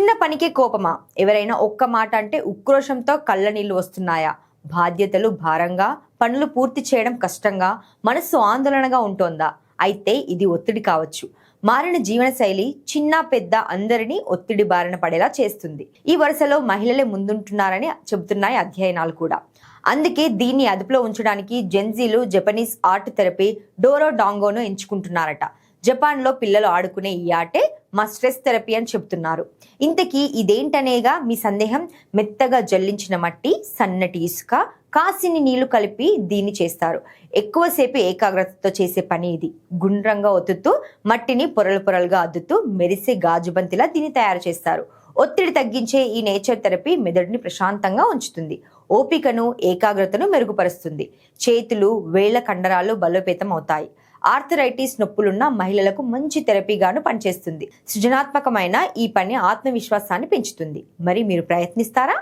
చిన్న పనికే కోపమా? ఎవరైనా ఒక్క మాట అంటే ఉక్రోషంతో కళ్ళ నీళ్లు వస్తున్నాయా? బాధ్యతలు భారంగా, పనులు పూర్తి చేయడం కష్టంగా, మనస్సు ఆందోళనగా ఉంటోందా? అయితే ఇది ఒత్తిడి కావచ్చు. మారిన జీవనశైలి చిన్న పెద్ద అందరినీ ఒత్తిడి బారిన పడేలా చేస్తుంది. ఈ వరుసలో మహిళలే ముందుంటున్నారని చెబుతున్నాయి అధ్యయనాలు కూడా. అందుకే దీన్ని అదుపులో ఉంచడానికి జెన్జీలు జపనీస్ ఆర్ట్ థెరపీ డోరో డాంగోను ఎంచుకుంటున్నారట. జపాన్లో పిల్లలు ఆడుకునే ఈ ఆటే మా స్ట్రెస్ థెరపీ అని చెబుతున్నారు. ఇంతకీ ఇదేంటనేగా మీ సందేహం? మెత్తగా జల్లించిన మట్టి, సన్నటి ఇసుక, కాసిని నీళ్లు కలిపి దీన్ని చేస్తారు. ఎక్కువసేపు ఏకాగ్రతతో చేసే పని ఇది. గుండ్రంగా ఒత్తుతూ మట్టిని పొరలు పొరలుగా అద్దుతూ మెరిసే గాజు బంతిలా దీన్ని తయారు చేస్తారు. ఒత్తిడి తగ్గించే ఈ నేచర్ థెరపీ మెదడుని ప్రశాంతంగా ఉంచుతుంది. ఓపికను, ఏకాగ్రతను మెరుగుపరుస్తుంది. చేతులు, వేళ్ల కండరాలు బలోపేతం అవుతాయి. ఆర్థరైటిస్ నొప్పులున్న మహిళలకు మంచి థెరపీగాను పనిచేస్తుంది. సృజనాత్మకమైన ఈ పని ఆత్మవిశ్వాసాన్ని పెంచుతుంది. మరి మీరు ప్రయత్నిస్తారా?